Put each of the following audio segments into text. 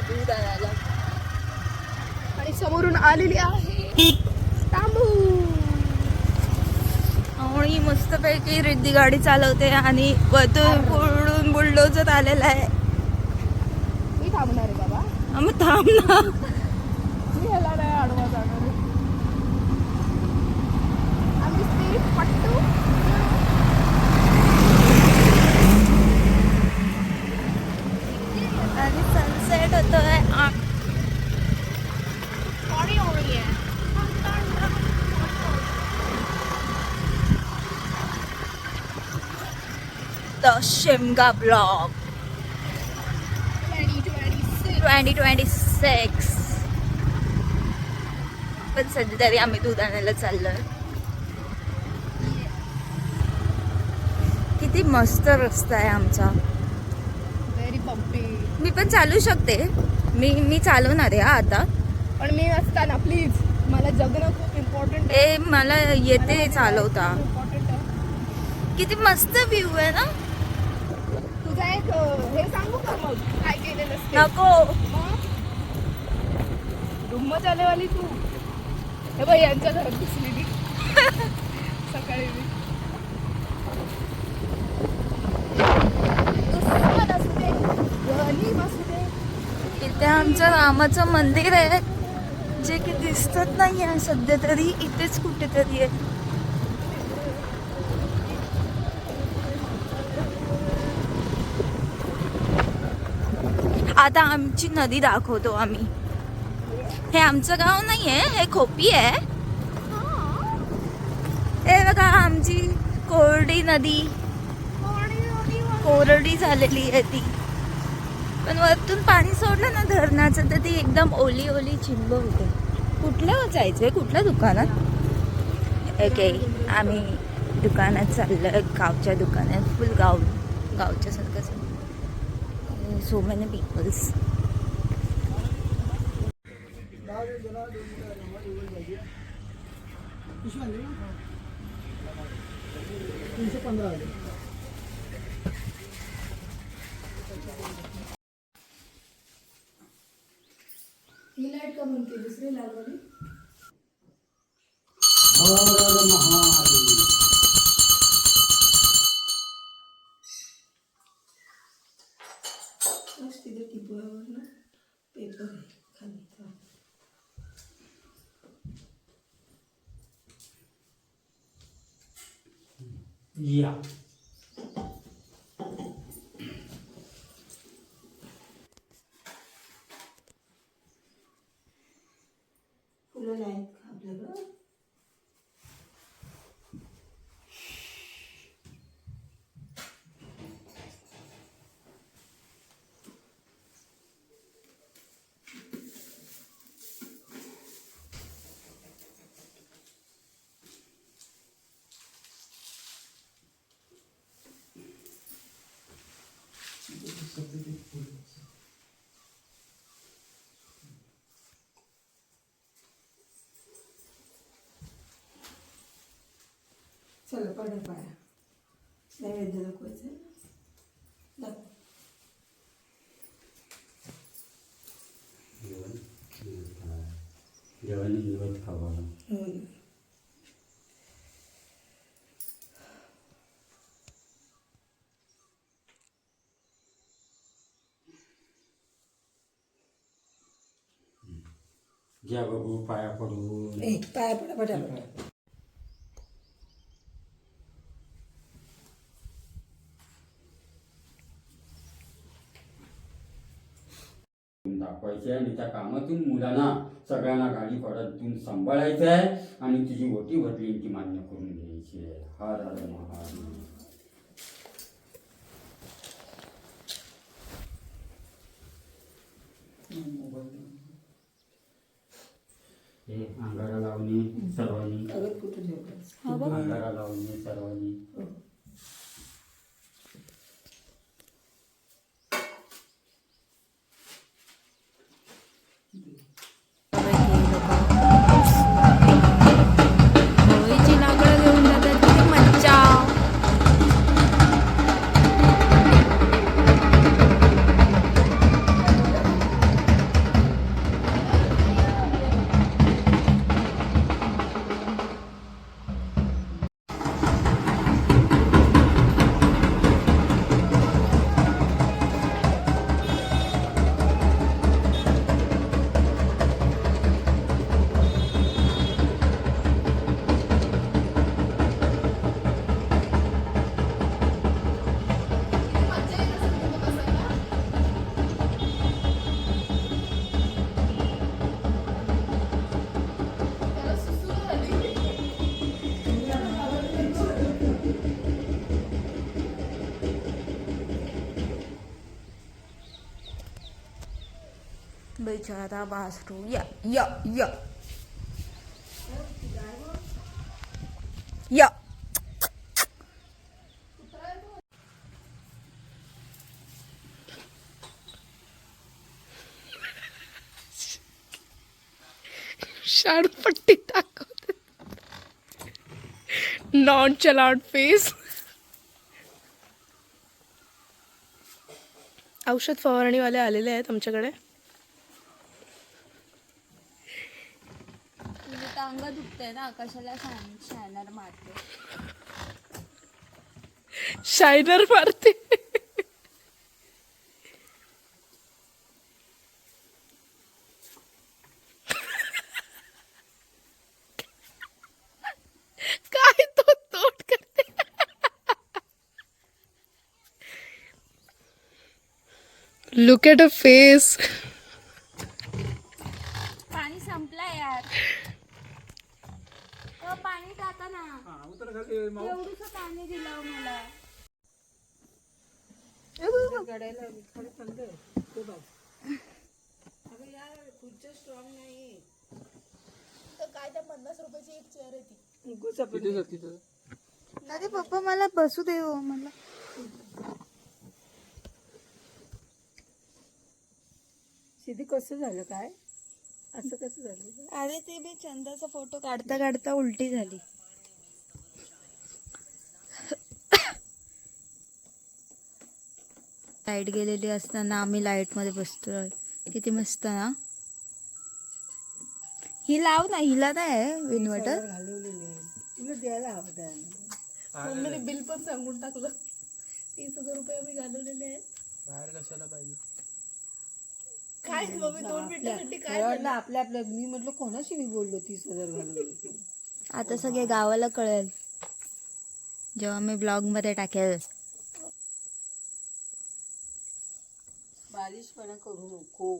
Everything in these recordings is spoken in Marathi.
दूध आणायला आणि समोरून आलेली आहे तांबू आणि मस्तपैकी रिद्धी गाडी चालवते आणि वरतून पुढून बुलडोजर आलेला आहे. मी थांबणार आहे बाबा. मग थांब ना. मी ह्याला नाही आडवा जाणार. आम्ही स्पीड पट्टू आणि सनसेट होतोय. The Shimga blog 2026. पण सध्या तरी आम्ही दूध आणायला चाललोय. किती मस्त रस्ता आहे आमचा. Very bumpy. मी पण चालू शकते. मी चालवणार आहे आता. पण मी नसताना प्लीज. मला जगणं खूप इम्पॉर्टंट आहे. मला येते चालवता. किती मस्त व्ह्यू आहे ना. तुझा एक हे सांगू का मग काय केलेलं? नको. धुम्म चालेवाली तू. हे बाई यांच्या घरात दिसली मी सकाळी. इथे आमचं रामाचं मंदिर आहे जे की दिसत नाही आहे सध्या तरी. इथेच कुठेतरी आहे. आता आमची नदी दाखवतो आम्ही. हे आमचं गाव नाही आहे, हे खोपी आहे. हे बघा आमची कोरडी नदी. कोरडी झालेली आहे ती. पण वरतून पाणी सोडलं ना धरणाचं तर ती एकदम ओली ओली चिंब होते. कुठलं जायचंय? कुठल्या दुकानात? ओके आम्ही दुकानात चाललोय. गावच्या दुकानात. फुल गावच्या सारखं. So many peoples. ही लाईट का बंद केली? दुसरी लागली. तिथे टिपवावर ना पेपर आहे खाली. या फुलं नाहीत का आपल्याकडं? चला पडा पाया. नैवेद्य दाखवायचं. जेवण दिवस खावा. घ्या बघू पाया पडून. पाया पडा पडा. दाखवायचे आणि त्या कामातून मुलांना सगळ्यांना गाडी पडतून सांभाळायचं आहे आणि तुझी ओटी भरली ती मान्य करून घ्यायची आहे. हर हर महादेव. हे अंगारा लावणे सर्वांनी. अंगारा लावणे सर्वांनी. बेचारा वासरू या या या या. शाडपट्टी दाखवते. नॉन चलाउट फेस. औषध फवारणीवाले आलेले आहेत आमच्याकडे. अंग दुखतंय ना, कशाला शायनर मारते. शायनर मारते. काय तो तोट करते. Look at a face. पाणी संपलंय यार. पाणी टाका ना. एवढंच पाणी दिलं मला. काय त्या 50 रुपयाची एक चेअर आहे ती. अरे पप्पा मला बसू दे हो मला. सिद्धी कसं झालं काय असं कसं झालं. अरे ते मी चंदाचा फोटो काढता काढता उलटी झाली. लाईट गेलेली असताना आम्ही लाईट मध्ये बसतोय. किती मस्त ना. ही लाव ना. हिला नाही इन्व्हर्टर. घालवलेले तुला द्यायला हवं. मम्मीने बिल पण सांगून टाकलं. 30,000 रुपये आम्ही घालवलेले आहेत. बाहेर कशाला पाहिजे. काय मम्मी 2 मिनिटासाठी काय आपल्या आपल्या मी म्हटलं कोणाशी मी बोललो 30,000 घालवले. आता सगळे गावाला कळेल जेव्हा मी ब्लॉग मध्ये टाकेल. बालिशपणा करू नको.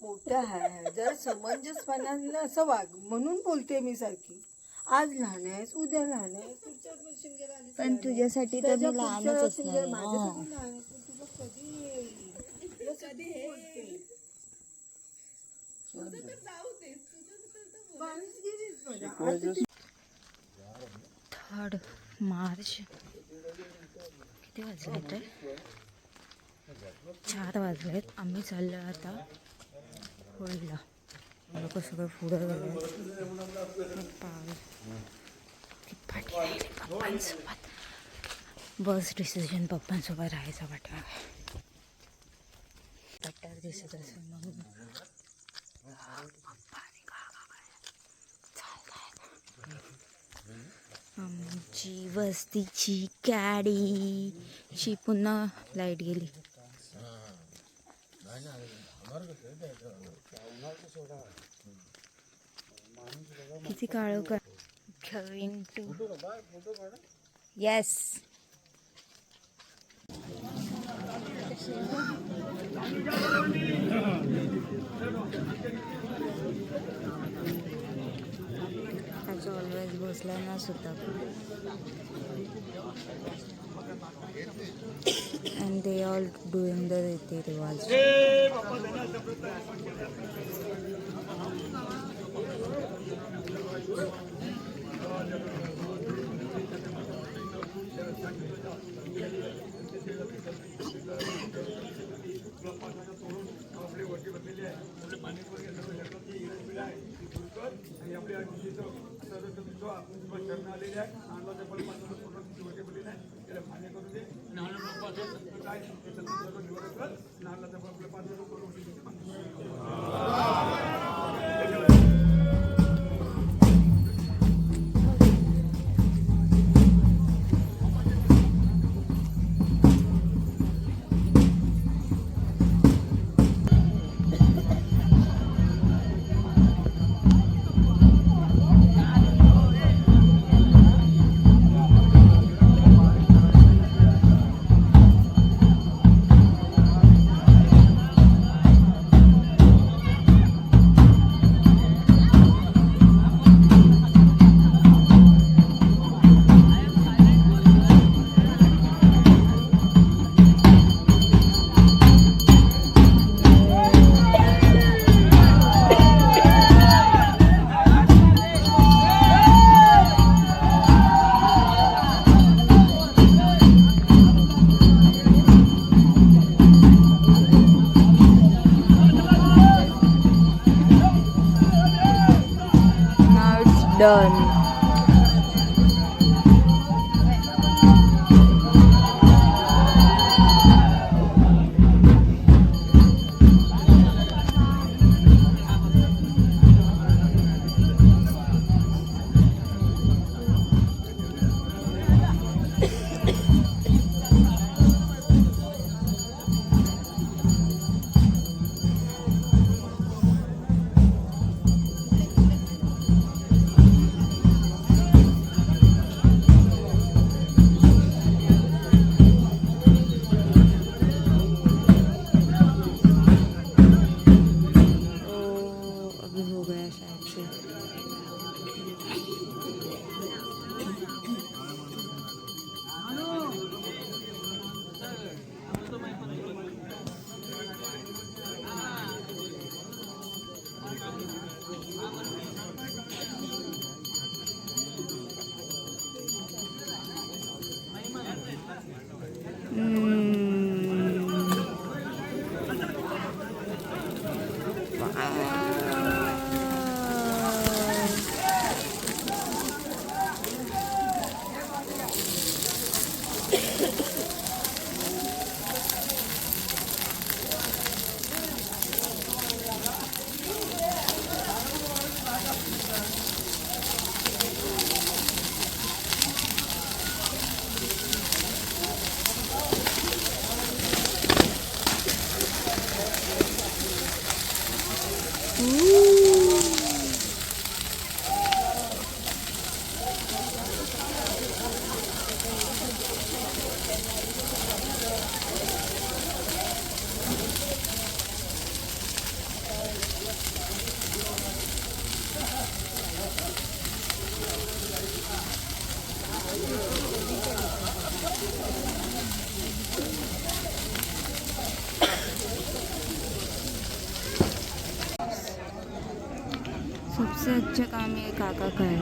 मोठ्या आहे जर समंजसपणाने असं वाग म्हणून बोलते मी सारखी. आज लहान आहेस उद्या लहान आहेस पुढच्या वर्षी गेला आली पण तुझ्यासाठी तर मी लहानच असणार. माझ्यासाठी लहान आहेस पण तुझं कधी येईल. तुला कधी हे थर्ड मार्च. किती वाजले ते. 4 वाजलेत. आम्ही चाललो आता होळीला. लोक सगळं पुढे गेले. पाठी राहिली पप्पांसोबत. बस डिसिजन पप्पांसोबत राहायचा वाटला. बेटर दिसत असेल म्हणून आमची वस्तीची गाडी ची पुन्हा लाईट गेली. किती काळो का. Going to yes. आज ऑलवेज बसला ना सुद्धा. and they all doing the riti riwaj. Done. अभी हो गया शायद से. सबसे अच्छा काम ये काका का है.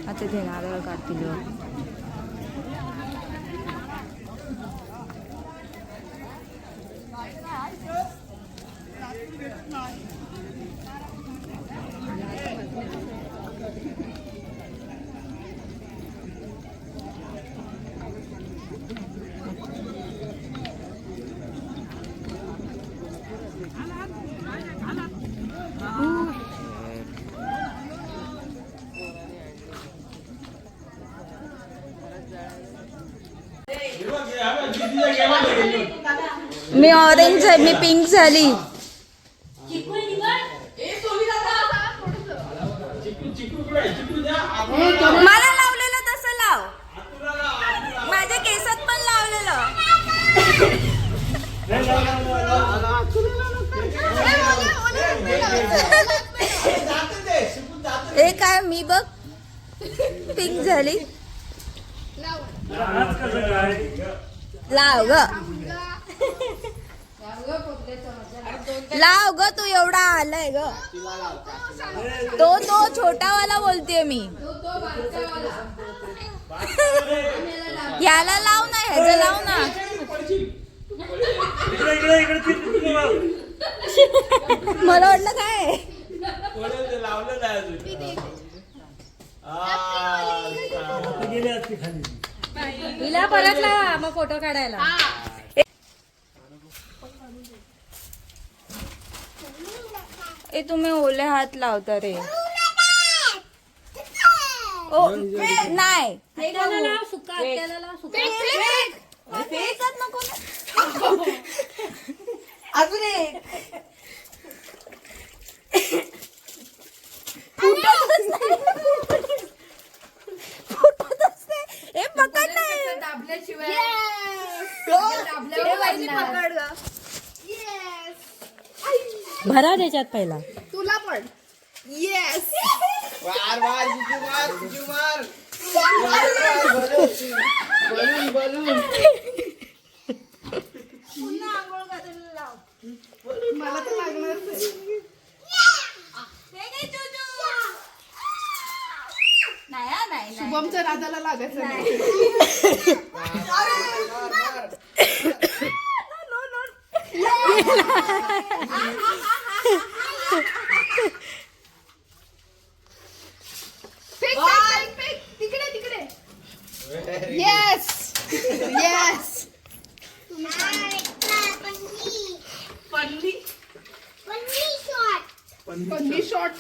आता ते नारळ काढतील. मी ऑरेंज आहे, मी पिंक झाली. मला लावलेलं तसं लाव. माझ्या केसात पण लावलेलं. हे काय मी बघ पिंक झाली. लाव ग, लाव ग, तू एवढा आलाय ग. तो छोटावाला बोलतेय मी. याला लाव ना, ह्याचं लाव ना. मला वाटलं काय हिला परत लावा मग फोटो काढायला. ए तुम्ही ओले हात लावता रे. ओ नाही, त्याला लाव सुका, त्याला लाव सुका. फेकत नको ना. अजून एक. फुटतच नाही. फुटतच नाही. हे पकड नाही. दाबल्याशिवाय पकड ग. भरा त्याच्यात पहिला. तुला पण येस. वार वार जिजू मार. Balloon balloon. पुन्हा आंघोळ करायला लाव. मला तर लागणार नाही. शुभमच्या राधाला लागायचं नाही. येस पन्नी शॉट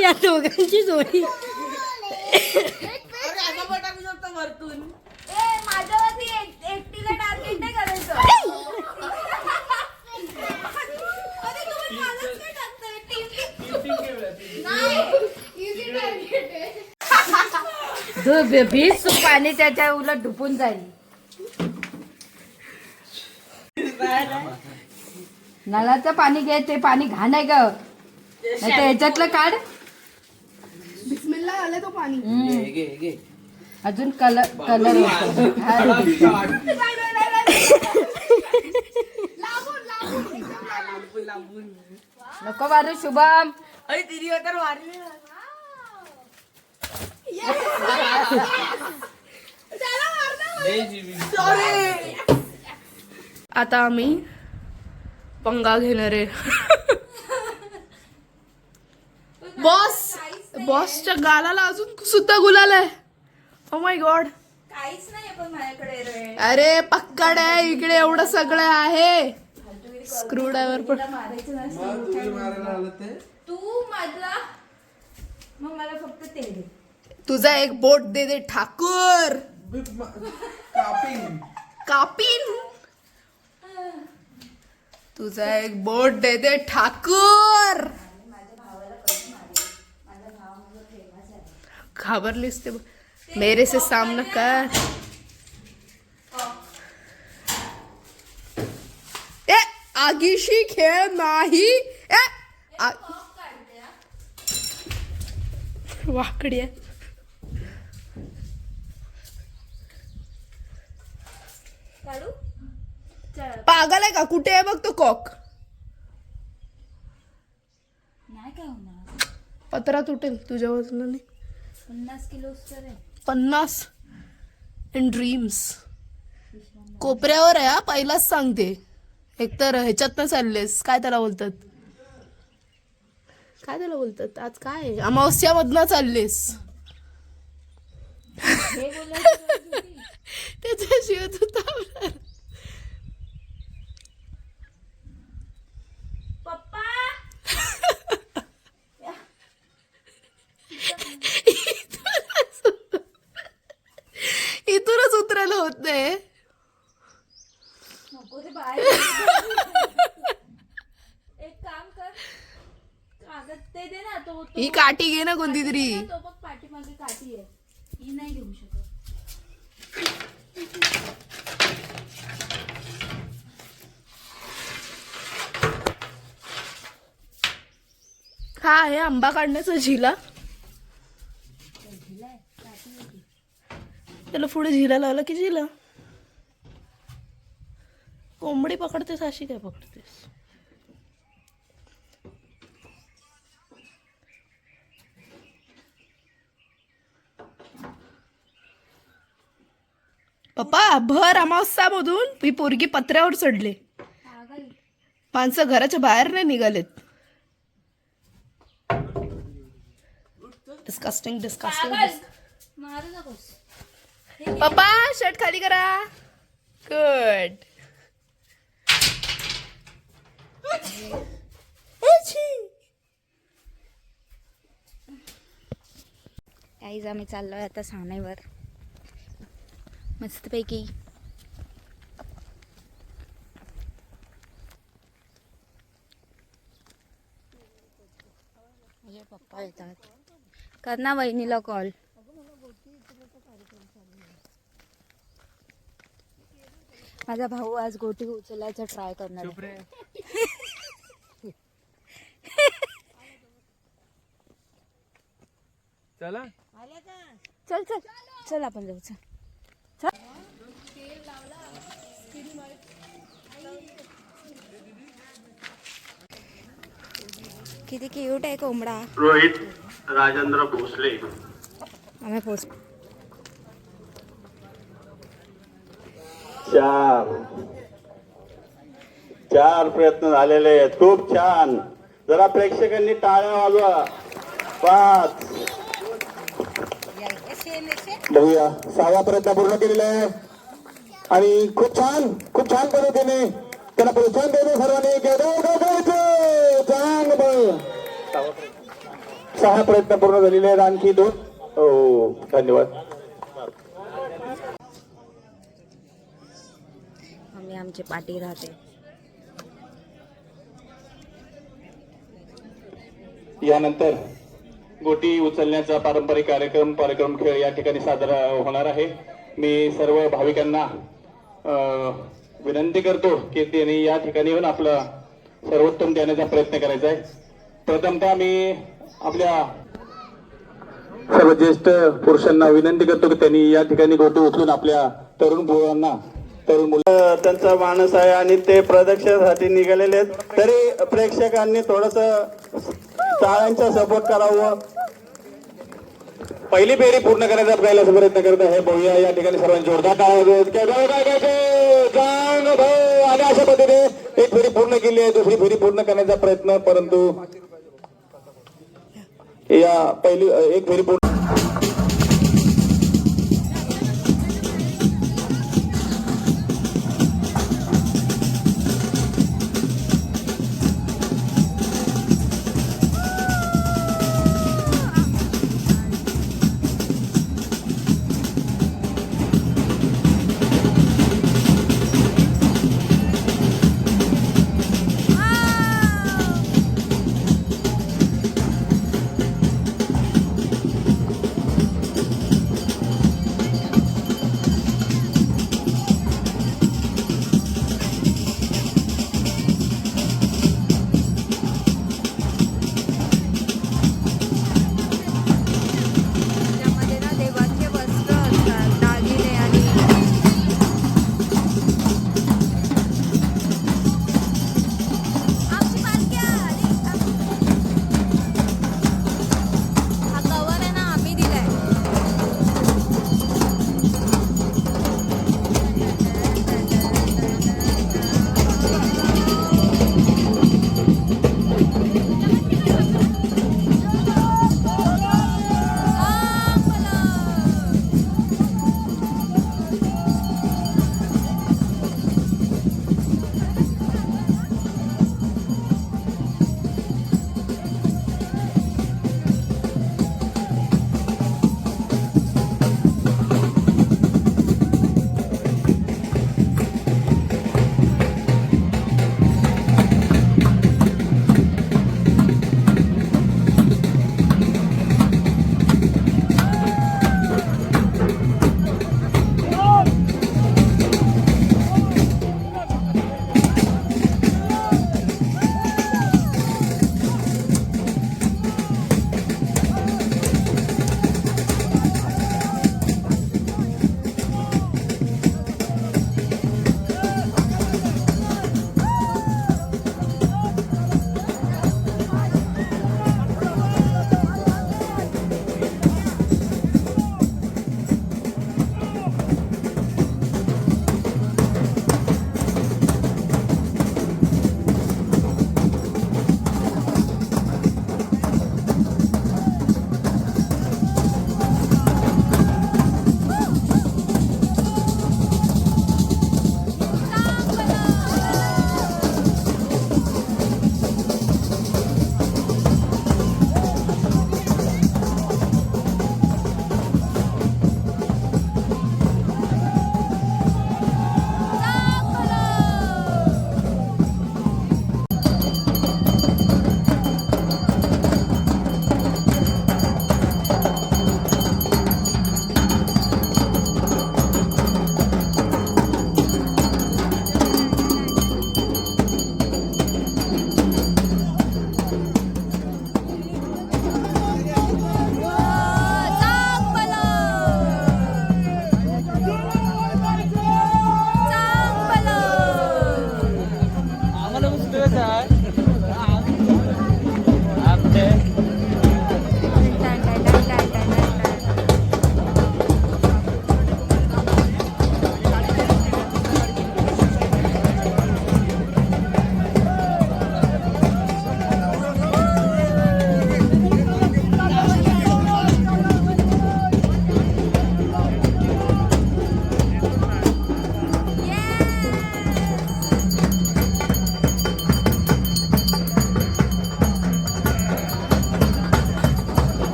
या दोघांची जोडी माझ्यावरती एकटीला टार्गेट नाही करायचं. अरे तुम्ही मलाच काय टाकताय? वीस पाणी त्याच्या उलट ढुपून जाईल. नळाचं पाणी घे, ते पाणी घाण आहे ग. नाहीतर ह्याच्यातलं काढ. बिस्मिल्ला आले तो पाणी. अजून कलर कलर नको मारू शुभम. आता आम्ही पंगा घेणार आहे. बॉसच्या गालाला अजून सुद्धा गुलाल आहे. Oh my God. काहीच नाही पण माझ्याकडे रे. अरे पक्कड आहे इकडे, एवढं सगळं आहे. स्क्रू ड्रायव्हर पण मारायचं तू माझा, मग मला फक्त ते दे. तुझा एक बोट दे दे ठाकूर. कापीन तुझा एक बोट दे दे ठाकूर. घाबरलीस ते मेरे से सामना कर. ए आगीशी खेळ नाही. वाकडी आहे. काढू. पागल आहे का? कुठे आहे बघ तो कॉक. नाही काय होणार. पत्रा तुटेल तुझ्या वजनाने. 50 किलो आहे. 50 इन ड्रीम्स. कोपऱ्यावर आहे हा, पहिलाच सांगते. एकतर ह्याच्यात ना चाललेस, काय त्याला बोलतात, आज काय आहे? अमावस्यामधनं चाललेस. त्याच्याशिवाय तू थांबणार. पप्पा इथूनच उतरायला होत नाही. नको रे बाहेर. एक काम कर, कागद ते दे ना. तो ही काठी घे ना कोणती तरी. तो बघ पाठीमागे काठी आहे, ही नाही घेऊ शकत. हा आहे आंबा काढण्याचा झिला. त्याला पुढे झिला लावला की झिला. कोंबडी पकडतेस अशी काय पकडतेस? पप्पा भर अमावस्या मधून ही पोरगी पत्र्यावर चढले. माणसं घराच्या बाहेर नाही निघालेत. Disgusting disgusting. मारू नकोस. पप्पा शर्ट खाली करा. गुड. काहीच आम्ही चाललोय आता सानेवर मस्तपैकी. माझे पप्पा येतात. कर ना वहिनीला कॉल. माझा भाऊ आज गोटी उचलायचा ट्राय करणार आहे. चला चल चल चल आपण जाऊ. चल किती क्यूट आहे कोंबडा. रोहित राजेंद्र भोसले. आम्ही पोच. चार प्रयत्न झालेले आहेत. खूप छान. जरा प्रेक्षकांनी टाळ्या वाजवा. 5. बघूया 6वा प्रयत्न पूर्ण केलेला आहे आणि खूप छान पद्धतीने त्याला प्रोत्साहन द्यायचं सर्वांनी. चांगलं 6 प्रयत्न पूर्ण झालेले आहेत. आणखी 2. हो धन्यवाद. आम्ही आमची पाठी राहते. यानंतर गोटी उचलण्याचा पारंपरिक कार्यक्रम खेळ या ठिकाणी साजरा होणार आहे. मी सर्व भाविकांना विनंती करतो की त्यांनी या ठिकाणी येऊन आपला सर्वोत्तम देण्याचा प्रयत्न करायचा आहे. प्रथमतः मी आपल्या सर्व ज्येष्ठ पुरुषांना विनंती करतो की त्यांनी या ठिकाणी गोटी उचलून आपल्या तरुण मुलं त्यांचा माणूस आहे आणि ते प्रदक्षिणेसाठी निघालेले आहेत. तरी प्रेक्षकांनी थोडस टाळ्यांचा सपोर्ट करावं. पहिली फेरी पूर्ण करण्याचा प्रयत्न करत आहे. बघूया या ठिकाणी सर्वांनी जोरदार आणि अशा पद्धतीने एक फेरी पूर्ण केली आहे. दुसरी फेरी पूर्ण करण्याचा प्रयत्न, परंतु या पहिली एक फेरी पूर्ण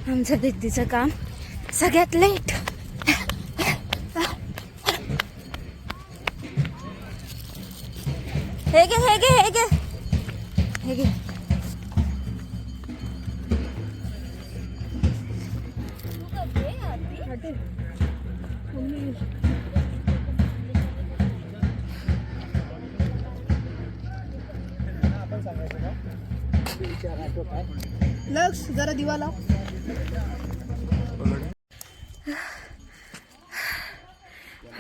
आमचं दीदीचं काम सगळ्यात लेट. हे घे हे घे हे घे हे घे. लक्ष जरा दिवा लाव.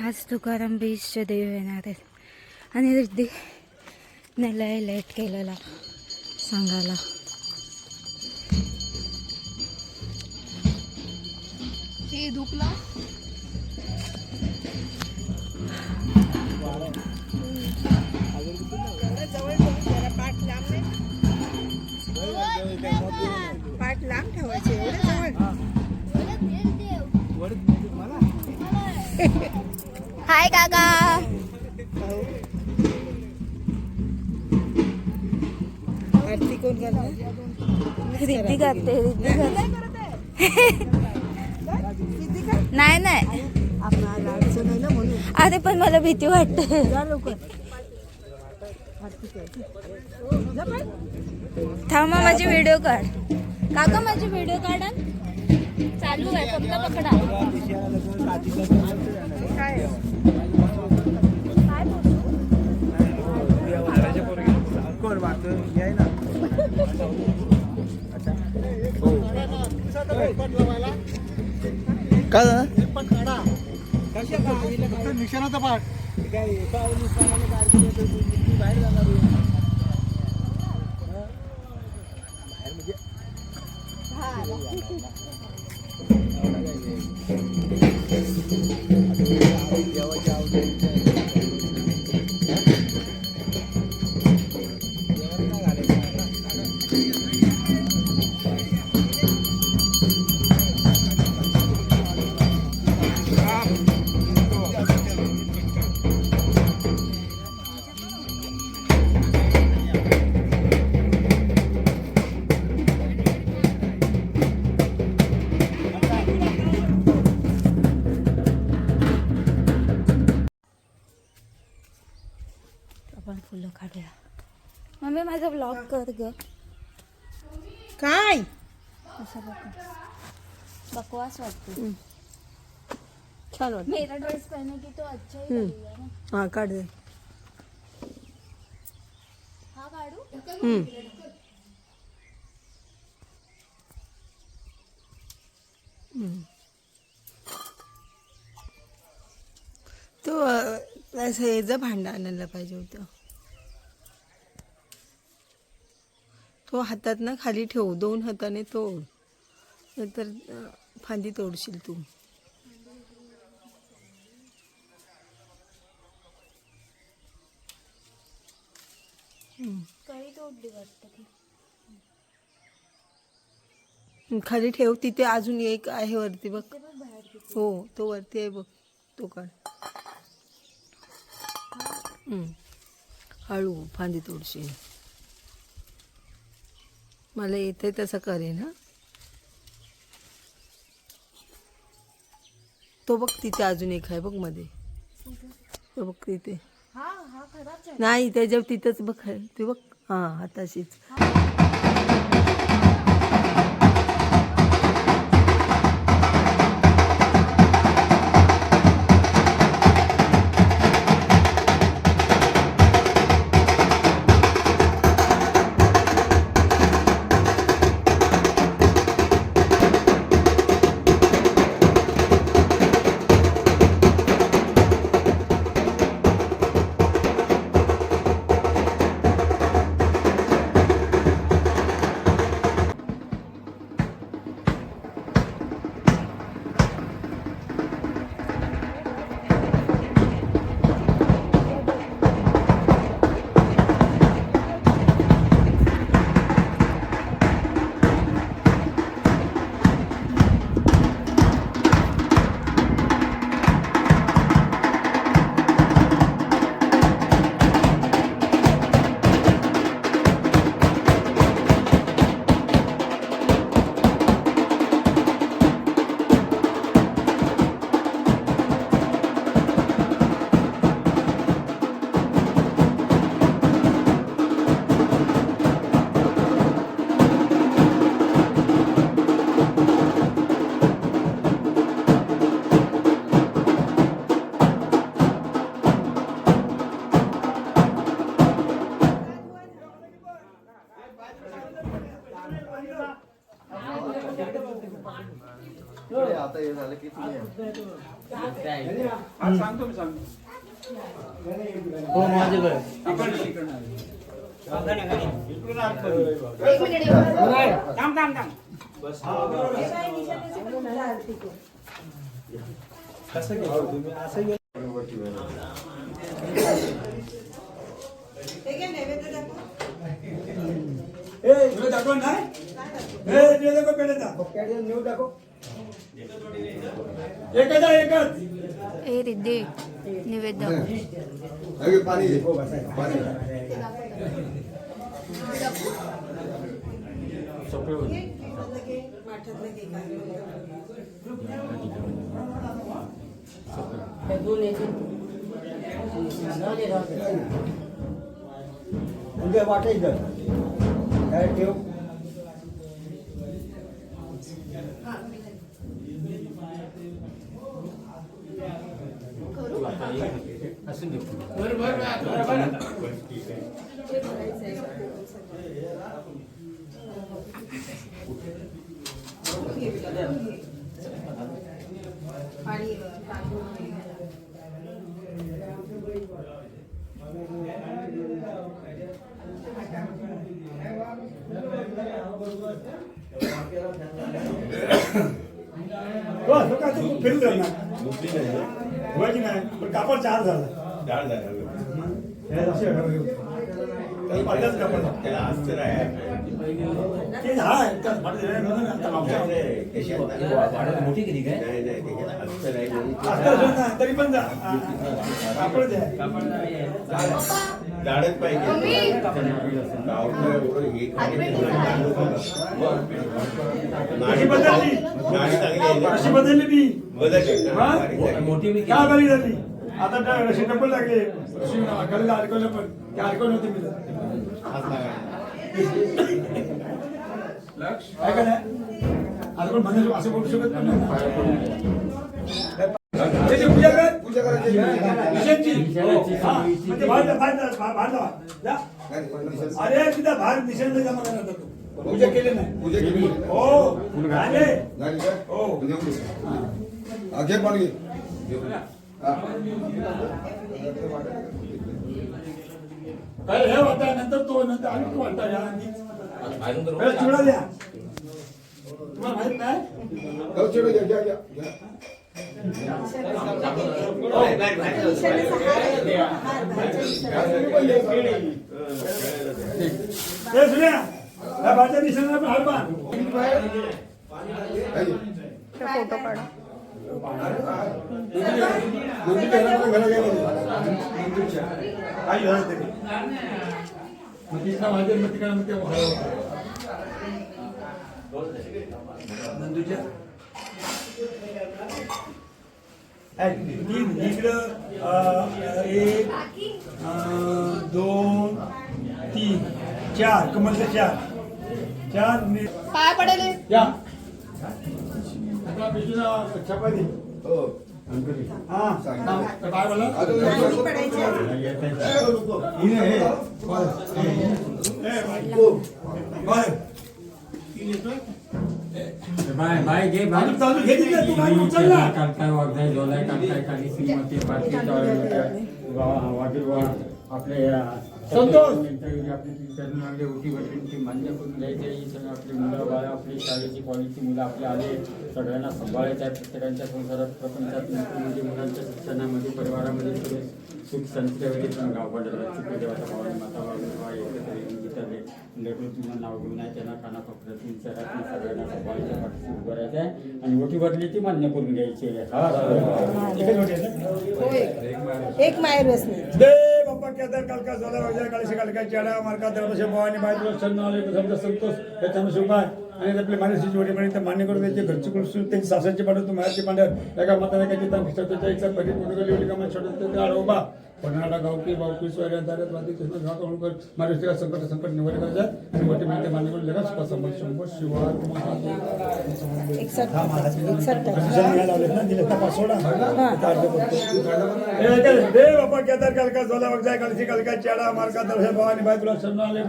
आज तुकाराम बीचचे देव येणार आहेत आणि दीदी लय लेट केलेला सांगायला. हे धुकला. पाठ लांब ठेवायचे एवढे जवळ. हाय काका. आरती कोण करणार? रिद्धी करते रिद्धी नाही नाही. आपला लाडचं नाही ना म्हणून. अरे पण मला भीती वाटते. जा लवकर. आरती कर. जा बाई. थांबा माझी व्हिडिओ काढ. काका माझी व्हिडिओ काढा. चालू आहे फक्त पकडा. काय निशाणाचा पाठ आपण फुलं काढूया. मम्मी माझा ब्लॉग कर ग. काय असं बघ बकवास वाटते. छान वाटत. मेरा ड्रेस पहने की तो अच्छा ही लगेगा ना. हा काढ दे. हा काढू. तो असं याचं भांडं आणायला पाहिजे होतं. तो हातात ना खाली ठेव, 2 हाताने तोड, नंतर फांदी तोडशील तू. खाली ठेव, तिथे अजून एक आहे वरती बघ. हो तो वरती आहे बघ, तो काढ. हळू फांदी तोडशील. मला येते तसं करेन हा. तो बघ तिथे अजून एक आहे बघ मध्ये, तो बघ तिथे. नाही त्याच्यावर तिथंच बघ आहे ते बघ. हा हाताशीच. ए रिद्धी निवेद पाणी वाटायचं काय ठेव. फिरून जाणार व्हायची नाही पण कापड 4 झाला. तरी पण कापड झाडच पाहिजे. अशी बदलली ती काय बरी झाली. आता रशी डबल लागले गळीला अडकवलं पण ते अडकवलं होते मी काय काय आता पण म्हणून असं बोलू शकत पण नाही. पूजा कर पूजा करायची अरे तिथं बाहेर निषेध जमा करणार पूजा केली नाही. पूजा केली हो झाले हो घे पाणी घे. काय हे होता नंतर तो नंतर आणि तू म्हणता या चिवडा द्या तुम्हाला माहित नाही चिवडा घ्या घ्या घ्या भाज्या दिसणार हार बांध फोटो काढा. इकडं 1 2 3 4 कमलचे 4 पाय पडेल या चपाती हा काय बोला बाय घे चालू घे तिथे, तू बाई उचल ना. काय वागदाय जोलाय काय खाली श्रीमती आपले आपली उठी वडील मान्य करून घ्यायचे ही सगळं आपली मुलं बाळा आपली शाळेची कॉलेजची मुलं आपले आले सगळ्यांना सांभाळायचं आहे प्रत्येकांच्या संसारात प्रपंचात नोकरीमध्ये मुलांच्या शिक्षणामध्ये परिवारामध्ये सगळे सुख संस्थेमध्ये पण गाव पडलं देवाच्या भावाने माता बाबा एकत्र येऊन विचारले लेकरू तुझं नाव घेऊन आहे त्यांना कानाकोपऱ्यातून शहरातून सगळ्यांना सांभाळायच्या पाठीशी उभं राहायचं आहे आणि ओटी भरली ती मान्य करून घ्यायची एक माहेर बसणे दे बाप्पा केदार कालका झाला वगैरे काळशी कालका चेडा मार्का दरवर्षी भवानी बायको छंद आले समजा संतोष त्याच्यानं शुभ आहे आणि आपले मानसिक वडीपर्यंत मान्य करून द्यायचे घरची कुलसून त्यांची सासरची पांढर तू माहेरची पांढर एका माता एका चित्ता त्याच्या इच्छा परी मुलगा का छोटे आडोबा पन्हाळा गावकी बावकी सोयऱ्या दारात वादी कृष्ण घाट होळकर महाराष्ट्र संकट निवड करायचं आणि वडीपर्यंत मान्य करून लगेच समोर शंभर शिवार दे बाप्पा केदार कालका झोला वगैरे कालची कालका चेडा मार्का दरवर्षी भवानी बाय तुला शरण आले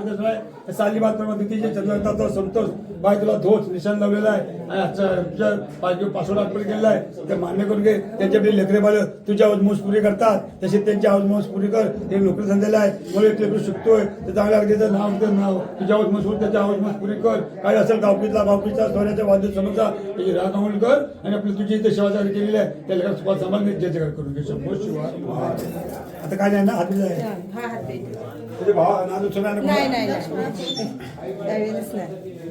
साली बात द्वितीय चंद्र तो संतोष बाय तुला धोच निशाण लावलेला आहे आणि आजच्या पाचवी पासवर्ड आठवड केलेला आहे ते मान्य करून घे त्यांच्याकडे लेकरे बाळ तुझ्या आवाज पुरी करतात तसे त्यांची आवाज पुरी कर ते नोकरी झालेला आहे मला एक लेकरू शिकतोय ते चांगल्या अगदीचं नाव तुझ्या आवाज त्याच्या आवाज पुरी कर काय असेल गावकीचा बावकीचा सोन्याच्या वाद्य समजा त्याची राखण कर आणि आपली तुझी इथे सेवाचारी केलेली आहे त्या लेकर सुपात सांभाळ जयजयकार करून घे शंभर शिवाय आता काय नाही ना हाती आहे तुझे भाव नादू सुना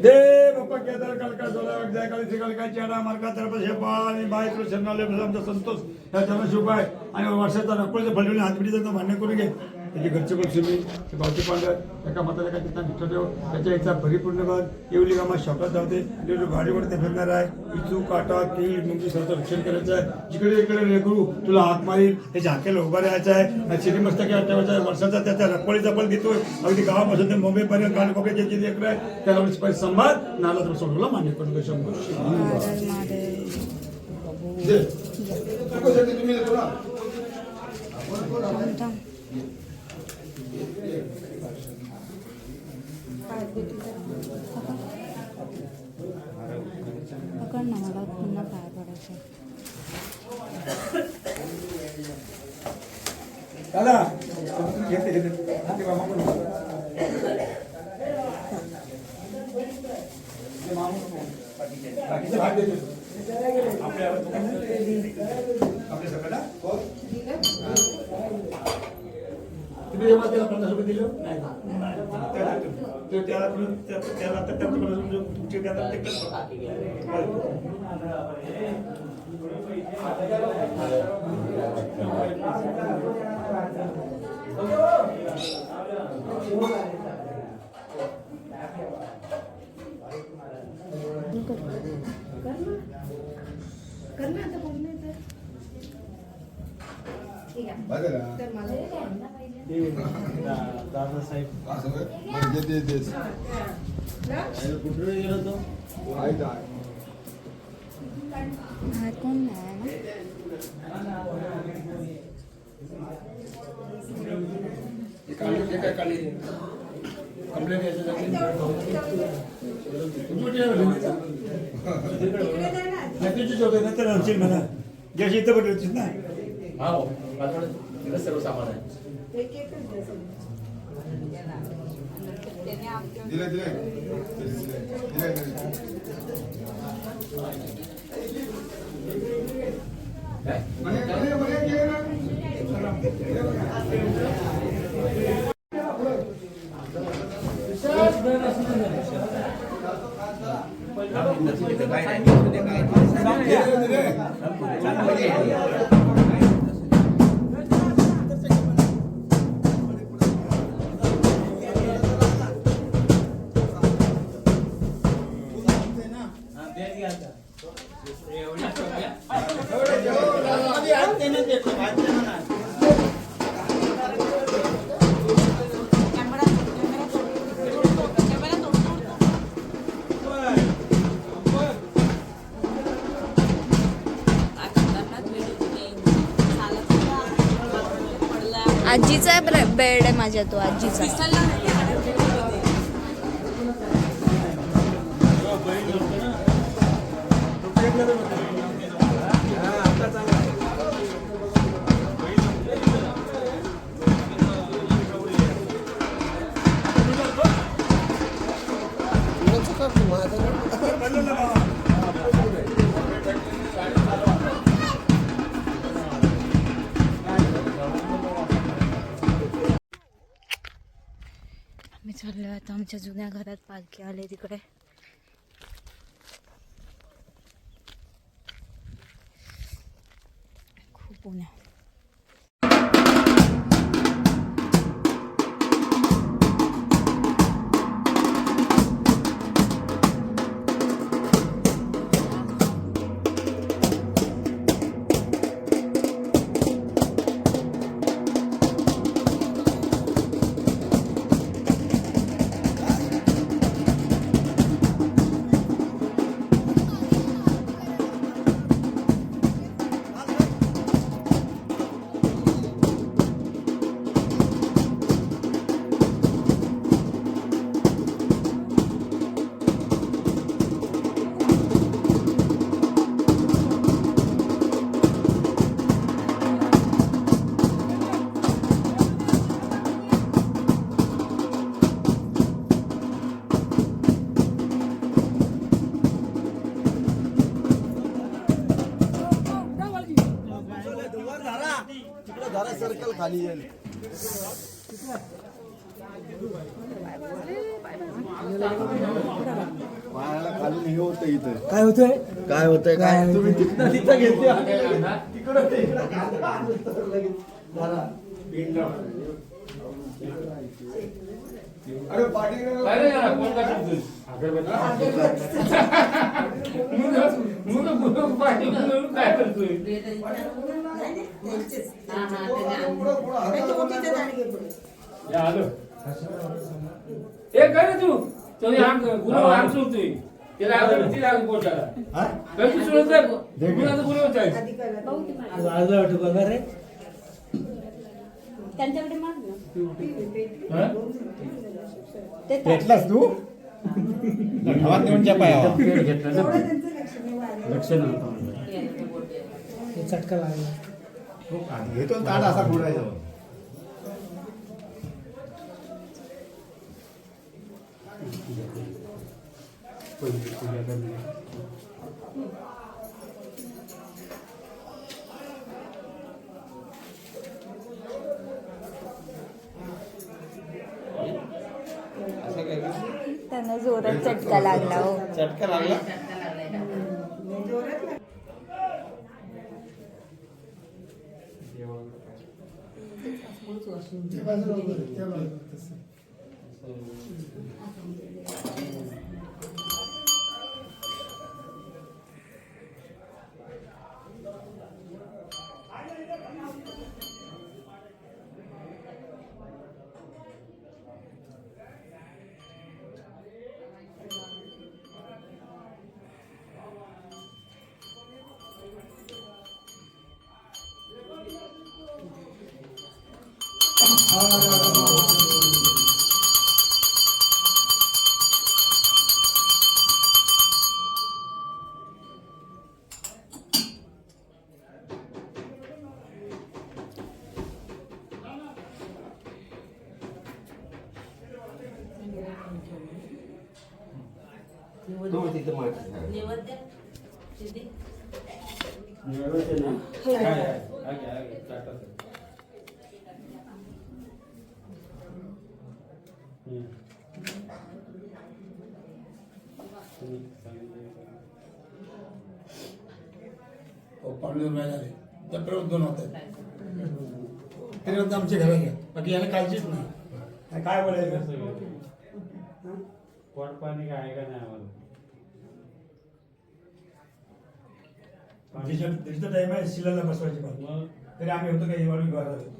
दे बाप्पा केदार कालका झोला वगैरे काळची कालका चेडा मार्का तरफ शेपा आणि बाय तुला शरणालय आमचा संतोष त्याच्यानं शुभ आहे आणि वर्षाचा नकोळचं फलवणे हातपिटीचं मान्य करून घे त्याची घरचे कुलसुमी ते गावची पांढर एका माताला काय तिथं निष्ठा ठेव त्याच्या इच्छा परिपूर्ण कर येवली कामा शॉपात जाते गाडीवर ते फिरणार आहे इचू काटा कीड मुंगी सर्व रक्षण करायचं आहे जिकडे इकडे लेकरू तुला हात मारील त्याच्या हाकेला उभा राहायचं आहे शिरी मस्तकी ठेवायचं आहे वर्षाचा त्याच्या रक्कोळीचा पण देतोय अगदी गावापासून ते मुंबईपर्यंत कानकोपऱ्याचे जे लेकरं आहे त्याला संभाळ नाला तर सोडूला मान्य करून शंभर पकड ना मला पुन्हा पाय पडायचं दादा बाकीचे भाग देतो आपल्या सगळ्यांना तुम्ही जेव्हा त्याला 50 रुपये दिले त्याला तुमचे त्याला कोण नाही नंतर म्हणा ज्याशी इथं पडली होतीस ना सर्व सामान आहे. आजीचा बेड आहे माझ्या, तो आजीचा. आम्ही चाललोय आता आमच्या जुन्या घरात. पालखी आले तिकडे. खूप ऊन आहे. सर्कल खाली येईल. पायाला खाली हे होतं इथं. काय होतंय काय तुम्ही तिथं घेते अरे पाठी काय तू गुरु आम सोडतोय त्याला अगरबत्ती लागून पोटाला कधी सोडत गुरुचं गुरुच आहे. त्यांच्याकडे माग ना. भेटलास तू गावात नेऊन च्या पायावर घेतलं लक्ष नव्हतं. चटका लागला घेतो ताट असा फोडायचा. त्यांना जोरात चटका लागला. हो, चटका लागला. नैवेद्य ना काय आहे? आगे, ताटात. पाहुणे झाले त्या परत 2 होत आहेत तरी होतं आमच्या घरात घ्या बाकी याला काळजीच नाही काय बोलायचं पोट पाणी काय आहे का नाही आम्हाला दिवसाचा टाइम आहे शिलाला बसवायची पण मग तरी आम्ही होतो काही वाढून घरात होतो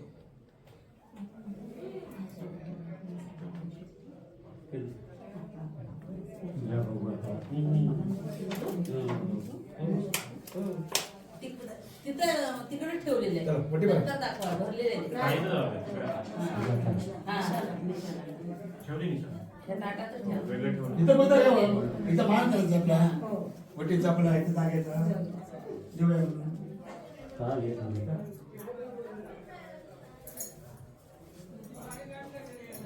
तिकडे ठेवलेले चला, मोठी बाई. दाखवा भरलेले आहेत. ह्या ताटातच ठेवा. इथं बघा इथं मान करायचं आपला वटीचा आपला इथं जागायचा देऊया म्हणून.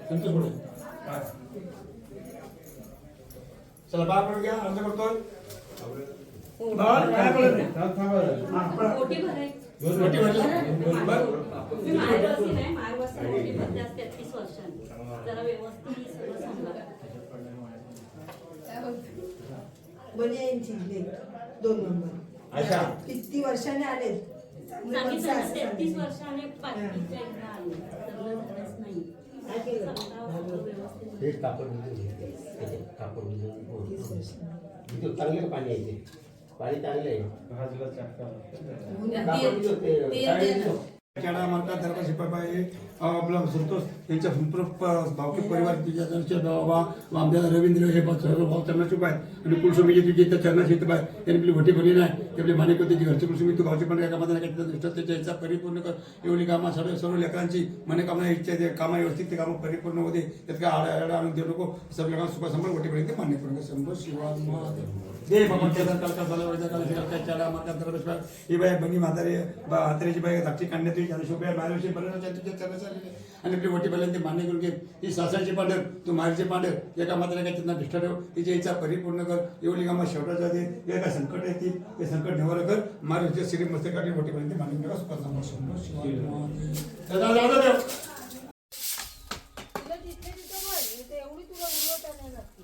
तुमचं पुढे चला बाळ पडून घ्या अर्ज करतोय बाळ काय बोलत नाही हा, पळा. ओटी भरायची. वटी भरली? बरं. तुम्ही माहेरवासी नाही, माहेरवासी ओटी भरते आज 33 वर्षांनी. जरा व्यवस्थित सगळं सांगा. बनियांची लेक 2 नंबर अच्छा. किती वर्षाने आले सांगितलं ना, 33 वर्षाने पाचवीच्या इकडं आले. लग्न झालंच नाही. व्यवस्थित हे कापड कापड चांगलं पाणी आहे ते पाणी चांगलं आहे भाजूला चटका खेडा मार्का दरबार शिपाई आपला संतोष यांच्या संपूर्ण भावकी परिवार तिच्या बाबा आमच्या रवींद्र हे सर्व भाव चरणाशिप आहेत आणि कुलस्वामीची तुझी त्या चरणाशिप आहे त्यांनी आपली भटी भरली नाही ते आपली मानिक होती घरची कुलस्वामी तू गावची पण या कामात नाही त्याच्या इच्छा परिपूर्ण कर एवढी कामं सर्व लेकरांची मनोकामना इच्छा ते कामं व्यवस्थित ते कामं परिपूर्ण होते त्यात काय आडा आणून देऊ नको सर्व लोकांना सुखासंभाळ भटीपर्यंत मान्य करून घ्या शंभर शिवाज महादेव दे बाबा केदार कालका झाला वैद्य काल शिकाल चढा मार्का दरबार ही बाई बंगी म्हातारे म्हाताऱ्याची बाई धाकटी काढण्यात तुझी शोभ्या माहेरशी बरोबर तुझ्या चरणाची आणि आपली वटी पहिल्यांदा मान्य करून घे ही सासरची पांढर तू माहेरची पांढर एका मात्र काय त्यांना निष्ठा ठेव तिची इच्छा परिपूर्ण कर एवढी कामं शेवटाच्या दे हे काय संकट येतील ते संकट निवार कर मारुतीच्या श्री मस्तकाची वटी पर्यंत मान्य करा एवढी तुला उलवता नाही लागते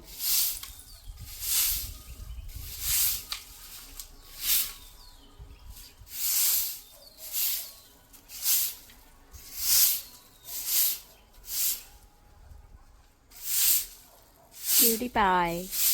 PewDiePie.